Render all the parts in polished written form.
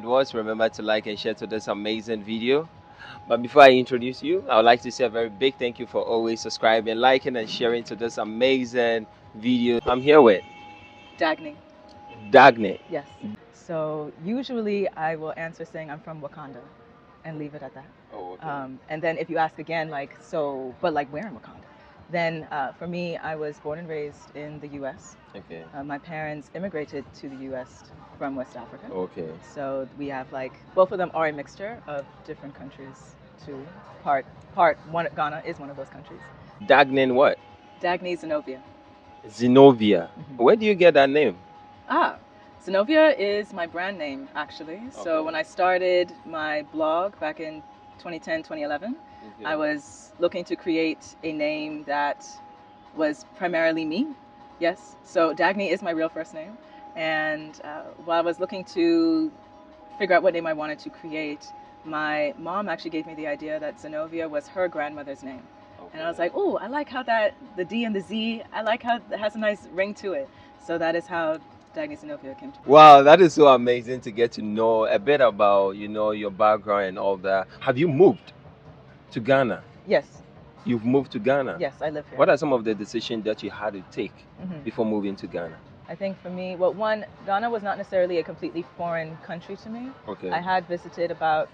viewers, remember to like and share to this amazing video. But before I introduce you, I would like to say a very big thank you for always subscribing, liking, and sharing to this amazing video. I'm here with Dagny. Dagne. Yes. So usually I will answer saying I'm from Wakanda and leave it at that. Oh, okay. And then if you ask again, but where in Wakanda? Then for me, I was born and raised in the U.S. Okay. My parents immigrated to the U.S. from West Africa. Okay. So we have both of them are a mixture of different countries too. One, Ghana is one of those countries. Dagne what? Dagny Zenobia. Zenobia. Where do you get that name? Zenobia is my brand name, actually. So Okay. when I started my blog back in 2010, 2011, I was looking to create a name that was primarily me. Yes. So Dagny is my real first name. And while I was looking to figure out what name I wanted to create, my mom actually gave me the idea that Zenobia was her grandmother's name. Okay. And I was like, oh, I like how the D and the Z, I like how it has a nice ring to it. So that is how Dagny Zenobia came to me. Wow, that is so amazing to get to know a bit about, your background and all that. Have you moved to Ghana? Yes. You've moved to Ghana? Yes, I live here. What are some of the decisions that you had to take before moving to Ghana? I think for me, well, one, Ghana was not necessarily a completely foreign country to me. Okay. I had visited about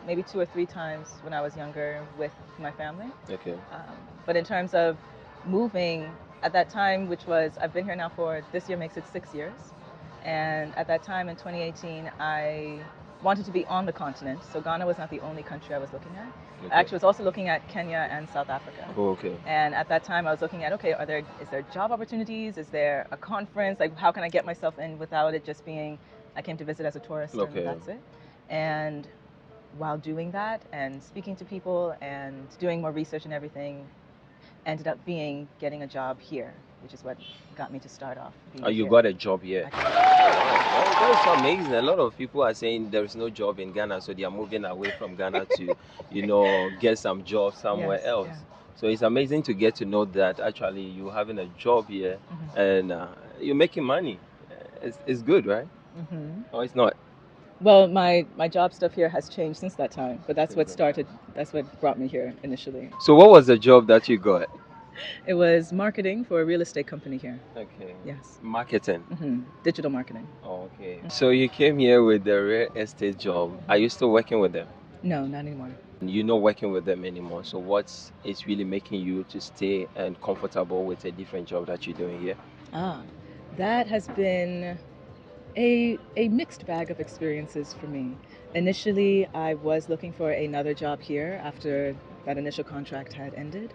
maybe two or three times when I was younger with my family. Okay. But in terms of moving at that time, I've been here now this year makes it 6 years. And at that time in 2018, I wanted to be on the continent. So Ghana was not the only country I was looking at. Okay. I actually was also looking at Kenya and South Africa. Oh, okay. And at that time I was looking at, is there job opportunities? Is there a conference? How can I get myself in without it just being, I came to visit as a tourist and that's it. And while doing that and speaking to people and doing more research and everything, ended up getting a job here, which is what got me to start off. You got a job here? That's amazing. A lot of people are saying there is no job in Ghana, so they are moving away from Ghana to, get some job somewhere else. Yeah. So it's amazing to get to know that actually you're having a job here and you're making money. It's good, right? Or it's not? Well, my job stuff here has changed since that time, but that's what brought me here initially. So what was the job that you got? It was marketing for a real estate company here. Okay. Yes. Marketing? Digital marketing. Oh, okay. So you came here with the real estate job. Are you still working with them? No, not anymore. You're not working with them anymore. So what is really making you to stay and comfortable with a different job that you're doing here? That has been a mixed bag of experiences for me. Initially, I was looking for another job here after that initial contract had ended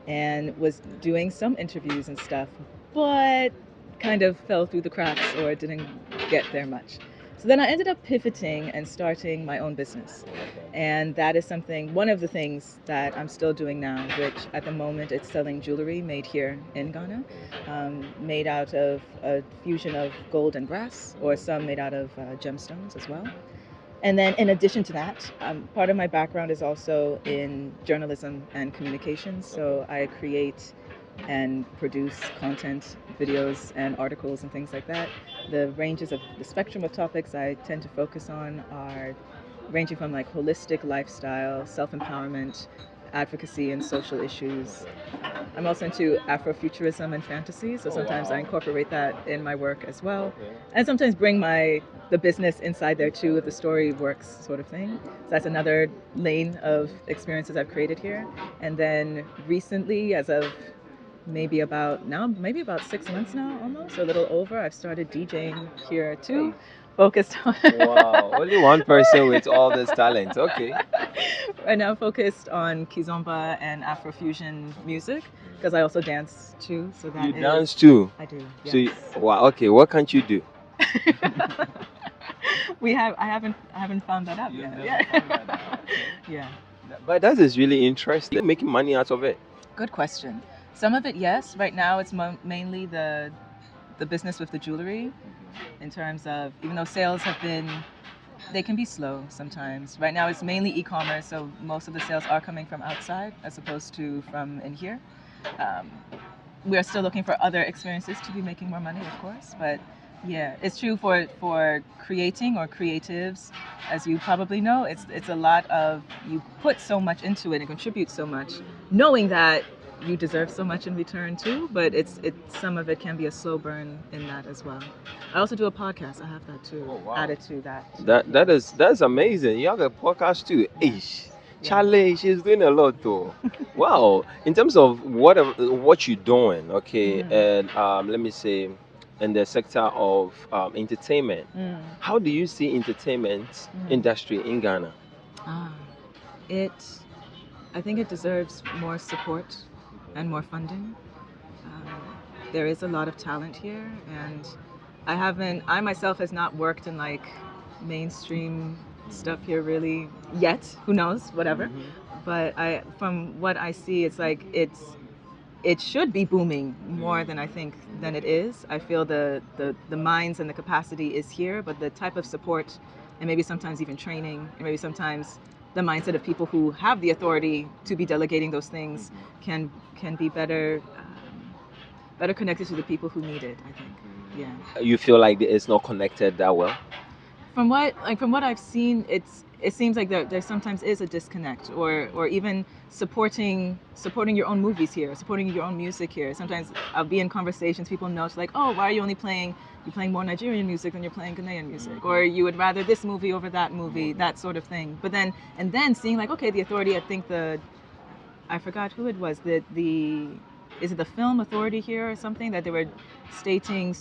and was doing some interviews and stuff, but kind of fell through the cracks or didn't get there much. So then I ended up pivoting and starting my own business. And that is one of the things that I'm still doing now, which at the moment it's selling jewelry made here in Ghana, made out of a fusion of gold and brass, or some made out of gemstones as well. And then in addition to that, part of my background is also in journalism and communications. So I create and produce content, videos and articles and things like that. The spectrum of topics I tend to focus on are ranging from holistic lifestyle, self-empowerment, advocacy and social issues. I'm also into Afrofuturism and fantasy, so sometimes I incorporate that in my work as well. And sometimes bring the business inside there too, if the story works sort of thing. So that's another lane of experiences I've created here. And then recently, as of maybe about 6 months now, almost, or a little over, I've started DJing here too. Focused on Wow, only one person with all this talent. Okay. Right now focused on Kizomba and Afrofusion music because I also dance too. So that you dance too? I do. Yes. So wow, okay, what can't you do? I haven't found that out yet. Yeah. Yeah. But that is really interesting. Making money out of it. Good question. Some of it, yes. Right now it's mainly the business with the jewelry, in terms of, even though sales they can be slow sometimes. Right now it's mainly e-commerce, so most of the sales are coming from outside as opposed to from in here. We are still looking for other experiences to be making more money, of course, but Yeah, it's true for creating or creatives, as you probably know. It's a lot of, you put so much into it and contribute so much, knowing that you deserve so much in return too. But it some of it can be a slow burn in that as well. I also do a podcast. I have that too. Oh, wow. Added to that. That's amazing. You have a podcast too. Yeah. Ish. Charlie, she's doing a lot though. Wow. In terms of what you're doing, okay, and let me say, in the sector of entertainment, how do you see entertainment industry in Ghana? Ah, it. I think it deserves more support and more funding. Um, there is a lot of talent here, and I myself has not worked in like mainstream stuff here really yet. Who knows? Whatever. But from what I see, it's like it should be booming more than I think than it is. I feel the minds and the capacity is here, but the type of support and maybe sometimes even training and maybe sometimes the mindset of people who have the authority to be delegating those things can be better connected to the people who need it, I think. Yeah. You feel like it's not connected that well? From what I've seen, it seems like there sometimes is a disconnect, or even supporting your own movies here, supporting your own music here. Sometimes I'll be in conversations, people know it's like, oh, why are you only playing more Nigerian music than you're playing Ghanaian music, or you would rather this movie over that movie, that sort of thing. But then seeing like, okay, the authority, I think I forgot who it was, is it the film authority here or something, that they were stating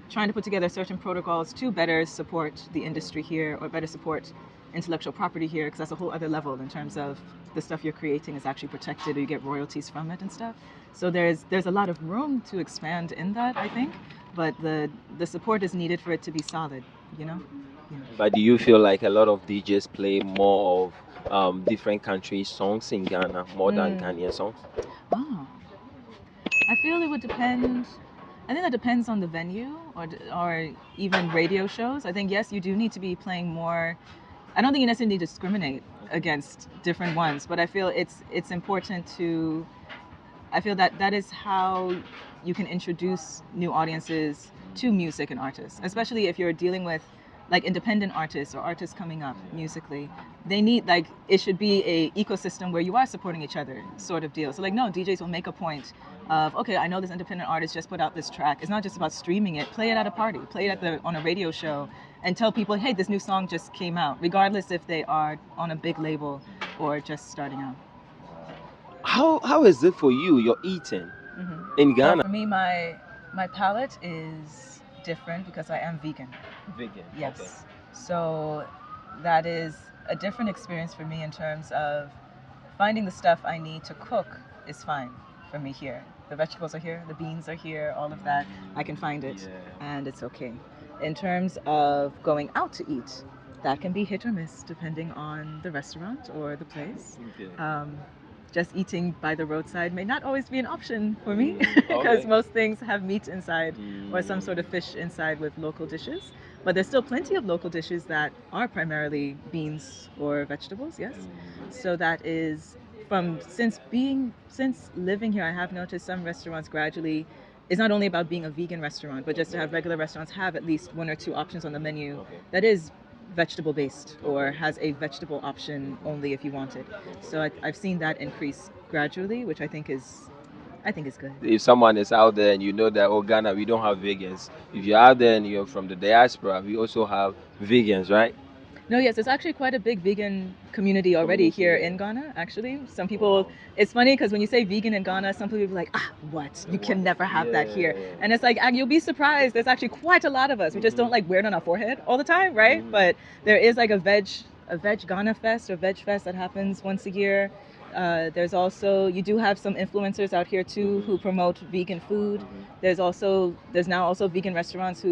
trying to put together certain protocols to better support the industry here, or better support intellectual property here, because that's a whole other level in terms of the stuff you're creating is actually protected, or you get royalties from it and stuff. So there's a lot of room to expand in that, I think, but the support is needed for it to be solid, you know? Yeah. But do you feel like a lot of DJs play more of different countries' songs in Ghana more than Ghanaian songs? Oh, I feel it would depend. I think that depends on the venue, or even radio shows. I think yes, you do need to be playing more. I don't think you necessarily need to discriminate against different ones, but I feel it's important to. I feel that is how you can introduce new audiences to music and artists, especially if you're dealing with like independent artists or artists coming up musically. They need, like, it should be a ecosystem where you are supporting each other, sort of deal. So like, no, DJs will make a point of, okay, I know this independent artist just put out this track. It's not just about streaming it. Play it at a party, play it on a radio show, and tell people, hey, this new song just came out, regardless if they are on a big label or just starting out. How is it for you? You're eating in Ghana. Well, for me, my palate is different because I am vegan. Vegan. Yes. Okay. So that is a different experience for me in terms of finding the stuff I need to cook is fine for me here. The vegetables are here, the beans are here, all of that. I can find it, and it's okay. In terms of going out to eat, that can be hit or miss depending on the restaurant or the place. Okay. Just eating by the roadside may not always be an option for me because most things have meat inside or some sort of fish inside with local dishes. But there's still plenty of local dishes that are primarily beans or vegetables, yes. So that is since living here, I have noticed some restaurants gradually, it's not only about being a vegan restaurant, but just to have regular restaurants have at least one or two options on the menu that is vegetable based or has a vegetable option only if you want it. So I've seen that increase gradually, which I think is good. If someone is out there and you know that, oh, Ghana, we don't have vegans. If you're out there and you're from the diaspora, we also have vegans, right? No, yes, there's actually quite a big vegan community already here in Ghana, actually. Some people, it's funny because when you say vegan in Ghana, some people are like, what? You can never have that here. And it's like, you'll be surprised. There's actually quite a lot of us. We just don't like wear it on our forehead all the time, right? But there is like a veg Ghana fest or veg fest that happens once a year. There's also, you do have some influencers out here too who promote vegan food. There's now also vegan restaurants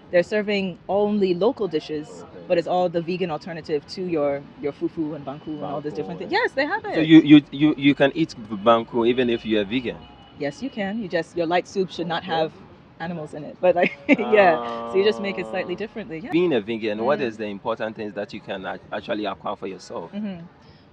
they're serving only local dishes, but it's all the vegan alternative to your fufu and banku and all these different things. Yes, they have it. So you can eat banku even if you're vegan? Yes, you can. Your light soup should not have animals in it, but like so you just make it slightly differently. Yeah. Being a vegan, what is the important things that you can actually acquire for yourself?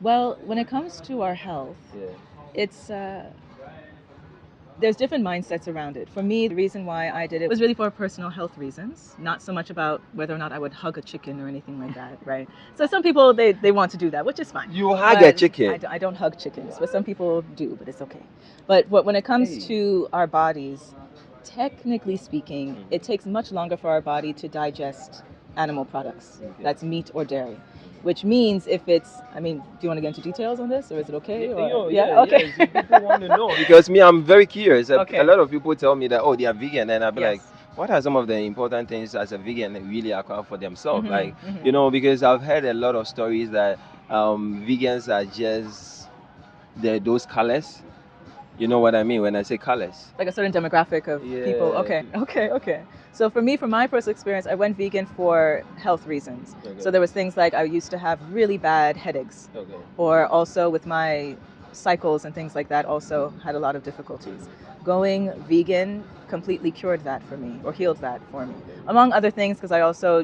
Well, when it comes to our health, it's there's different mindsets around it. For me, the reason why I did it was really for personal health reasons, not so much about whether or not I would hug a chicken or anything like that, right? So some people, they want to do that, which is fine. You hug a chicken? I don't hug chickens, but some people do, but it's okay. But when it comes to our bodies, technically speaking, it takes much longer for our body to digest animal products. That's meat or dairy. Which means if it's, I mean, do you want to get into details on this, or is it okay? Okay. Yes, people want to know because me, I'm very curious. Okay. A lot of people tell me that, oh, they are vegan, and I'll be Yes. like, what are some of the important things as a vegan they really account for themselves? You know, because I've heard a lot of stories that vegans are just those colors. You know what I mean when I say colors? Like a certain demographic of people. Okay. So for me, from my personal experience, I went vegan for health reasons. So there was things like I used to have really bad headaches, or also with my cycles and things like that, also had a lot of difficulties. Going vegan completely cured that for me, or healed that for me, among other things, because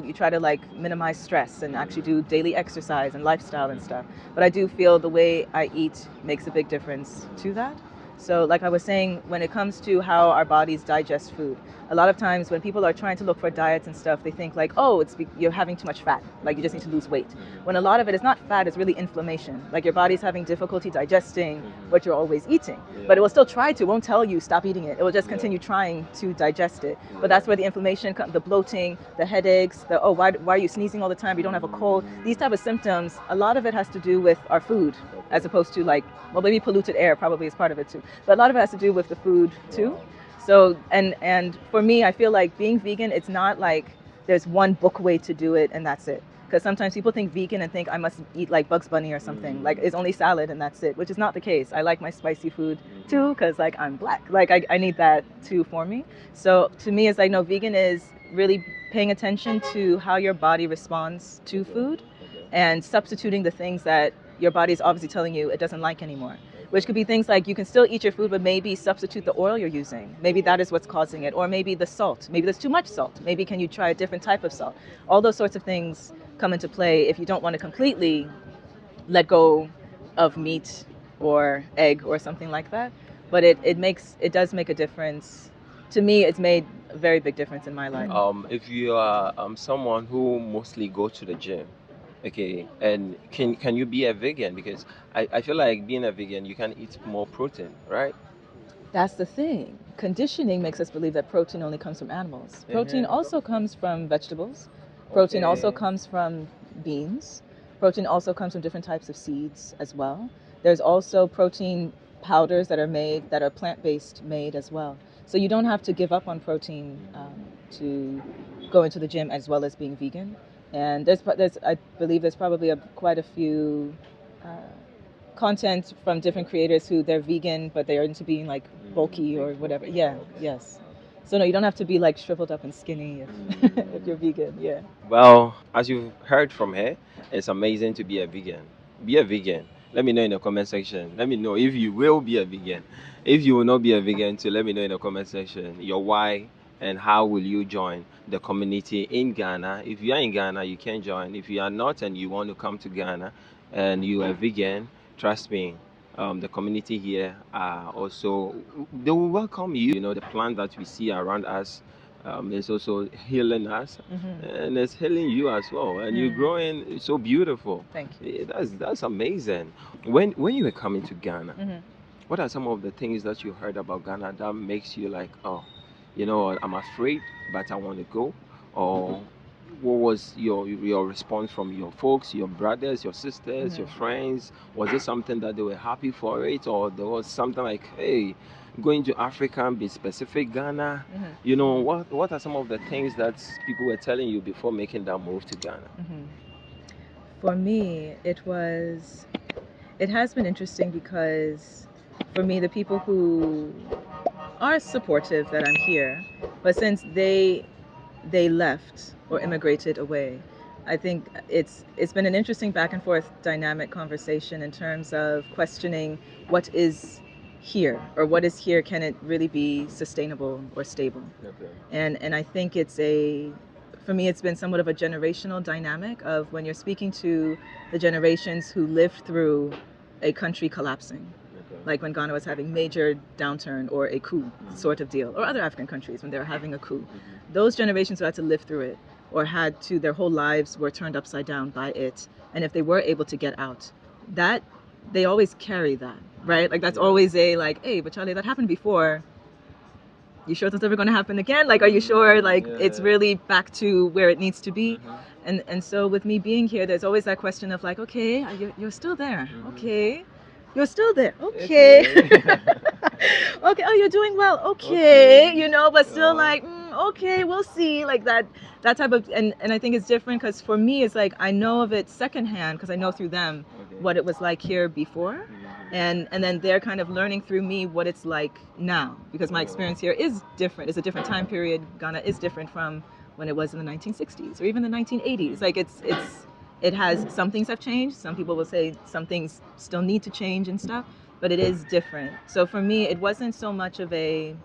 you try to like minimize stress and actually do daily exercise and lifestyle and stuff. But I do feel the way I eat makes a big difference to that. So like I was saying, when it comes to how our bodies digest food, a lot of times when people are trying to look for diets and stuff, they think like, oh, you're having too much fat, like you just need to lose weight. When a lot of it is not fat, it's really inflammation. Like your body's having difficulty digesting what you're always eating. But it will still try to, won't tell you stop eating it. It will just continue trying to digest it. But that's where the inflammation, the bloating, the headaches, why are you sneezing all the time? You don't have a cold. These type of symptoms, a lot of it has to do with our food, as opposed to like, well, maybe polluted air probably is part of it too. But a lot of it has to do with the food too. So, and for me, I feel like being vegan, it's not like there's one book way to do it and that's it. Because sometimes people think vegan and think I must eat like Bugs Bunny or something. Like it's only salad and that's it, which is not the case. I like my spicy food too, because like I'm black. Like I need that too for me. So to me, it's like, no, vegan is really paying attention to how your body responds to food and substituting the things that your body is obviously telling you it doesn't like anymore. Which could be things like you can still eat your food, but maybe substitute the oil you're using. Maybe that is what's causing it. Or maybe the salt. Maybe there's too much salt. Maybe can you try a different type of salt? All those sorts of things come into play if you don't want to completely let go of meat or egg or something like that. But it does make a difference. To me, it's made a very big difference in my life. If you are someone who mostly go to the gym, okay, and can you be a vegan? Because I feel like being a vegan, you can eat more protein, right? That's the thing. Conditioning makes us believe that protein only comes from animals. Protein also comes from vegetables. Protein also comes from beans. Protein also comes from different types of seeds as well. There's also protein powders that are made that are plant-based made as well. So you don't have to give up on protein to go into the gym as well as being vegan. And there's I believe there's probably quite a few content from different creators who they're vegan, but they're into being like bulky or whatever. Yes. So no, you don't have to be like shriveled up and skinny if you're vegan. Yeah. Well, as you've heard from her, it's amazing to be a vegan. Be a vegan. Let me know in the comment section. Let me know if you will be a vegan. If you will not be a vegan too, let me know in the comment section your why and how will you join the community in Ghana. If you are in Ghana, you can join. If you are not and you want to come to Ghana and you are vegan, trust me, the community here are also, they will welcome you. You know, the plant that we see around us is also healing us, and it's healing you as well. And you're growing so beautiful. Thank you. That's amazing. When you were coming to Ghana, what are some of the things that you heard about Ghana that makes you like, oh, you know, I'm afraid, but I want to go? Or what was your response from your folks, your brothers, your sisters, your friends? Was it something that they were happy for it, or there was something like, hey, going to Africa and be specific Ghana? You know, what are some of the things that people were telling you before making that move to Ghana? For me, it has been interesting because for me, the people who are supportive that I'm here, but since they left or immigrated away, I think it's been an interesting back and forth dynamic conversation in terms of questioning what is here, or what is here, can it really be sustainable or stable? And I think for me, it's been somewhat of a generational dynamic of when you're speaking to the generations who lived through a country collapsing. like when Ghana was having major downturn or a coup sort of deal, or other African countries when they were having a coup. Those generations who had to live through it or had to, their whole lives were turned upside down by it. And if they were able to get out, that, they always carry that, right? Like that's always a like, hey, but Charlie, that happened before. You sure that's ever going to happen again? Like, are you sure like it's really back to where it needs to be? And so with me being here, there's always that question of like, okay, you're still there. Okay. You're still there. Okay. Okay. Oh, you're doing well. Okay. You know, but still like, okay, we'll see. Like that type of, and I think it's different because for me, it's like, I know of it secondhand because I know through them what it was like here before. And then they're kind of learning through me what it's like now, because my experience here is different. It's a different time period. Ghana is different from when it was in the 1960s or even the 1980s. Like it has, some things have changed. Some people will say some things still need to change and stuff, but it is different. So for me, it wasn't so much of it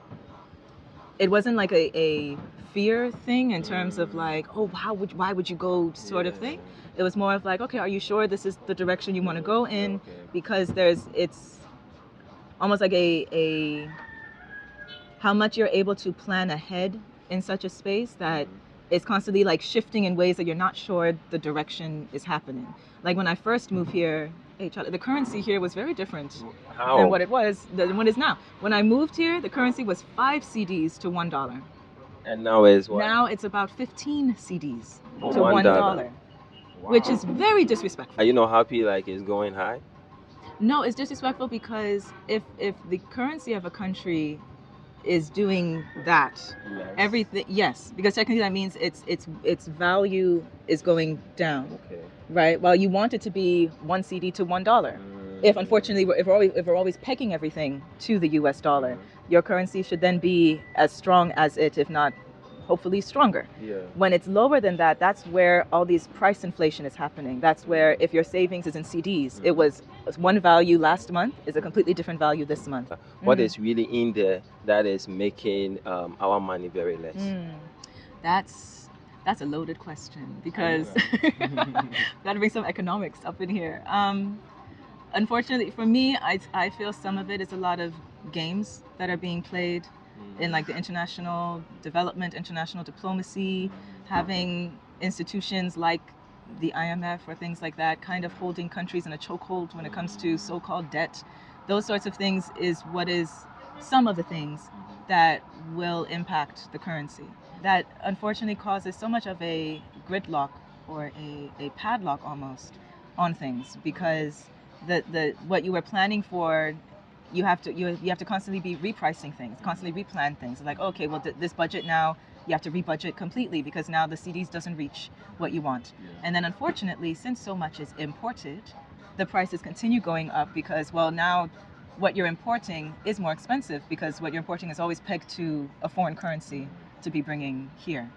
wasn't like a fear thing in terms of like, oh, why would you go sort of thing. It was more of like, okay, are you sure this is the direction you want to go in? Because it's almost like a how much you're able to plan ahead in such a space that it's constantly like shifting in ways that you're not sure the direction is happening. Like when I first moved here, hey Charlie, the currency here was very different than what it was, than what it is now. When I moved here, the currency was 5 cedis to $1. And now is what? Now it's about 15 cedis to $1. Wow. Which is very disrespectful. Are you not happy like it's going high? No, it's disrespectful because if the currency of a country is doing that, everything, yes, because technically that means its value is going down, right? Well, you want it to be 1 CD to $1. If unfortunately if we're always pegging everything to the US dollar, your currency should then be as strong as it, if not hopefully stronger. When it's lower than that, that's where all these price inflation is happening. That's where if your savings is in CDs, it was one value last month is a completely different value this month. What is really in there that is making our money very less? That's a loaded question because got to bring some economics up in here. Unfortunately for me, I feel some of it is a lot of games that are being played in like the international development, international diplomacy, having institutions like the IMF or things like that kind of holding countries in a chokehold when it comes to so-called debt. Those sorts of things is what is some of the things that will impact the currency. That unfortunately causes so much of a gridlock or a padlock almost on things, because the what you were planning for, you have to constantly be repricing things, constantly replan things. Like, okay, well this budget now you have to rebudget completely because now the CDs doesn't reach what you want. And then unfortunately, since so much is imported, the prices continue going up because, well, now what you're importing is more expensive because what you're importing is always pegged to a foreign currency to be bringing here.